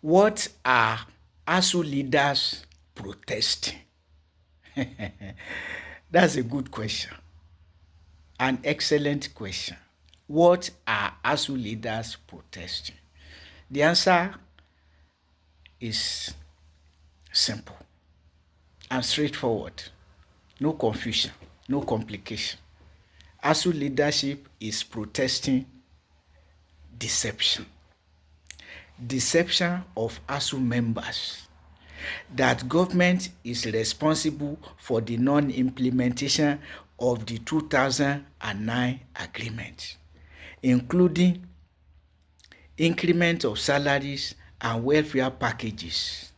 What are ASUU leaders protesting? That's a good question. An excellent question. What are ASUU leaders protesting? The answer is simple and straightforward. No confusion, no complication. ASUU leadership is protesting deception. Deception of ASUU members that government is responsible for the non-implementation of the 2009 agreement, including increment of salaries and welfare packages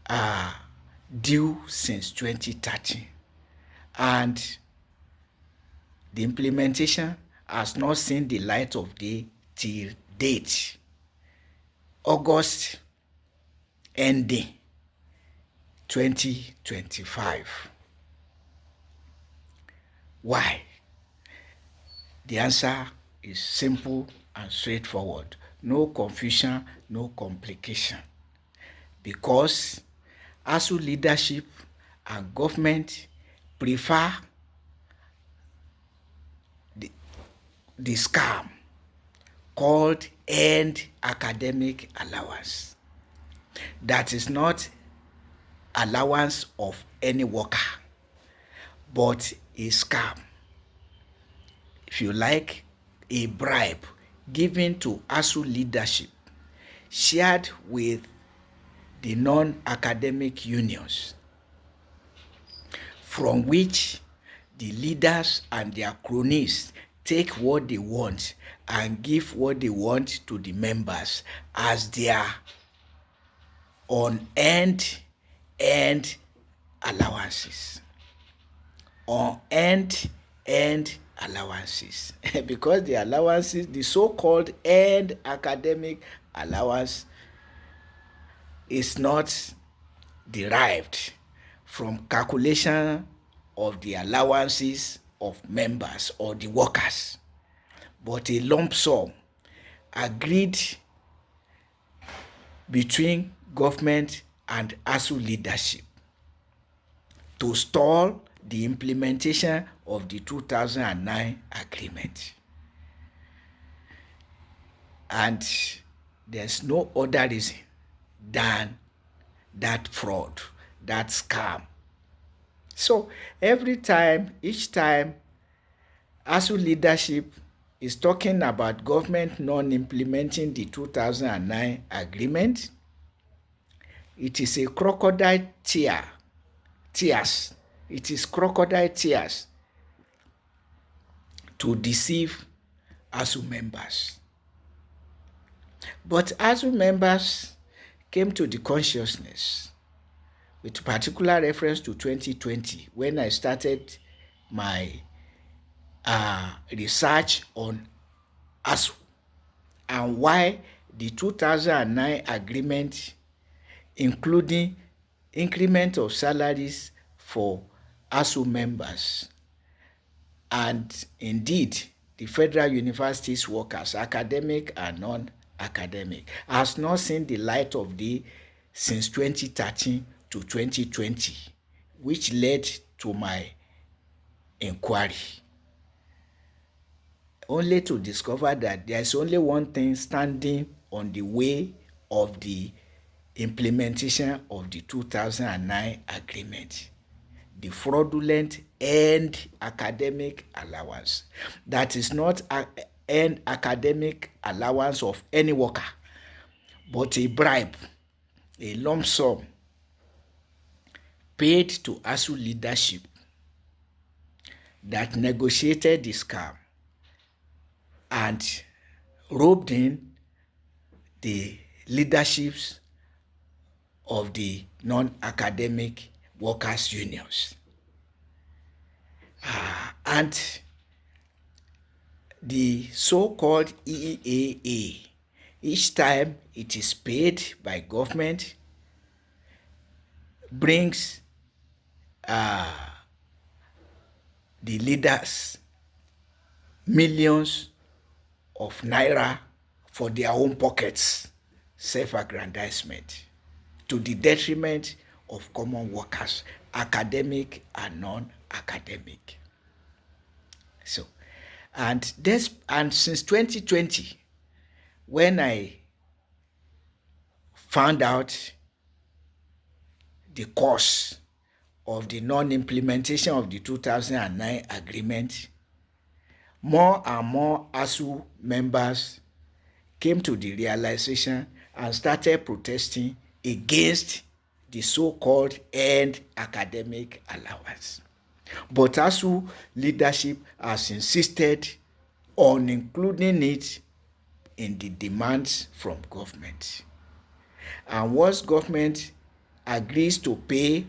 are due since 2013, and the implementation has not seen the light of day till date, August ending 2025. Why? The answer is simple and straightforward. No confusion, no complication. Because ASUU leadership and government prefer the scam called end academic allowance. That is not allowance of any worker, but a scam. If you like, a bribe given to ASUU leadership, shared with the non-academic unions, from which the leaders and their cronies take what they want and give what they want to the members as their unearned allowances. Unearned allowances. Because the allowances, the so-called earned academic allowance, is not derived from calculation of the allowances of members or the workers, but a lump sum agreed between government and ASUU leadership to stall the implementation of the 2009 agreement. And there's no other reason than that fraud, that scam. So each time ASUU leadership is talking about government non-implementing the 2009 agreement, it is a crocodile tears. It is crocodile tears to deceive ASUU members. But ASUU members came to the consciousness, with particular reference to 2020, when I started my research on ASUU and why the 2009 agreement, including increment of salaries for ASUU members and indeed the federal universities workers, academic and non-academic, has not seen the light of day since 2013 to 2020, which led to my inquiry, only to discover that there is only one thing standing on the way of the implementation of the 2009 agreement: the fraudulent earned academic allowance. That is not an academic allowance of any worker, but a bribe, a lump sum paid to ASUU leadership that negotiated the scam and roped in the leaderships of the non-academic workers' unions. And the so-called EEAA, each time it is paid by government, brings the leaders millions of naira for their own pockets, self-aggrandizement, to the detriment of common workers, academic and non-academic. So, and since 2020, when I found out the cause of the non-implementation of the 2009 agreement, more and more ASUU members came to the realization and started protesting against the so-called end academic allowance. But ASUU leadership has insisted on including it in the demands from government. And once government agrees to pay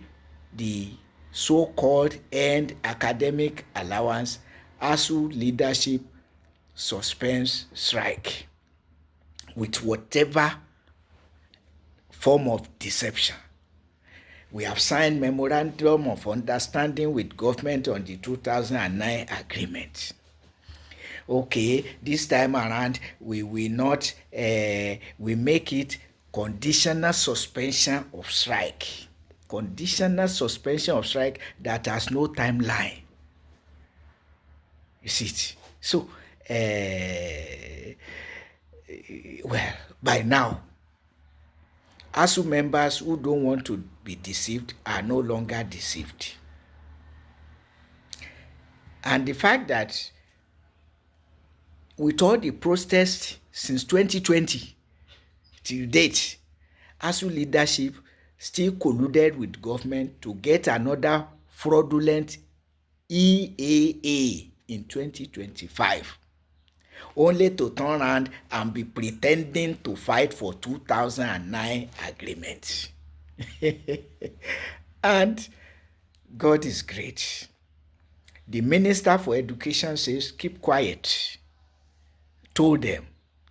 the so-called end academic allowance, ASUU leadership suspends strike with whatever form of deception. We have signed memorandum of understanding with government on the 2009 agreement. Okay, this time around we will not, we make it conditional suspension of strike. Conditional suspension of strike that has no timeline. You see it? So, well, by now, ASUU members who don't want to be deceived are no longer deceived. And the fact that with all the protests since 2020 till date, ASUU leadership still colluded with government to get another fraudulent EAA in 2025, only to turn around and be pretending to fight for 2009 agreement. And God is great. The Minister for Education says, keep quiet. Told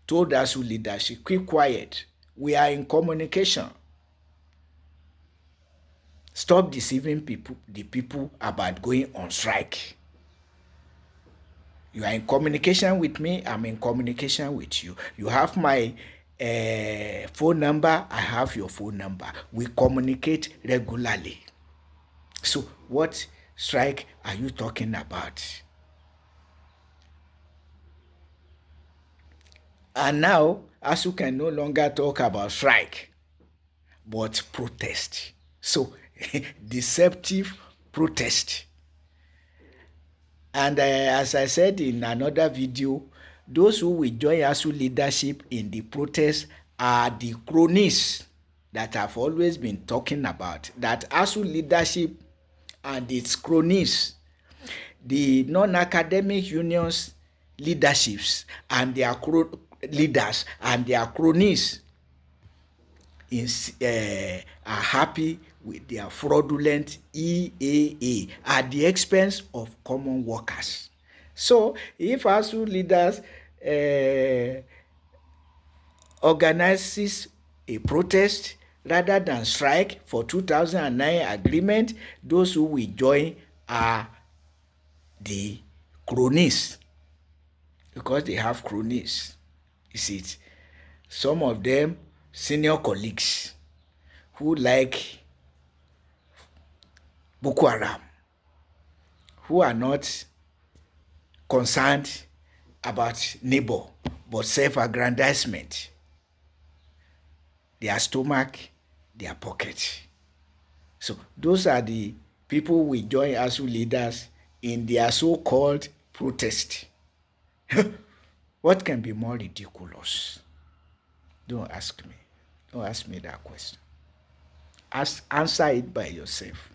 ASUU leadership, keep quiet. We are in communication. Stop deceiving the people about going on strike. You are in communication with me, I'm in communication with you. You have my phone number, I have your phone number. We communicate regularly. So what strike are you talking about? And now, ASUU can no longer talk about strike, but protest. So, deceptive protest. And as I said in another video, those who will join ASUU leadership in the protest are the cronies that I've always been talking about. That ASUU leadership and its cronies, the non-academic unions leaderships and their leaders and their cronies are happy with their fraudulent EAA at the expense of common workers. So if ASUU leaders organizes a protest rather than strike for 2009 agreement, those who will join are the cronies, because they have cronies. You see it? Some of them senior colleagues who like Boko Haram, who are not concerned about neighbor but self-aggrandizement. Their stomach, their pocket. So those are the people who join ASUU leaders in their so-called protest. What can be more ridiculous? Don't ask me. Don't ask me that question. Answer it by yourself.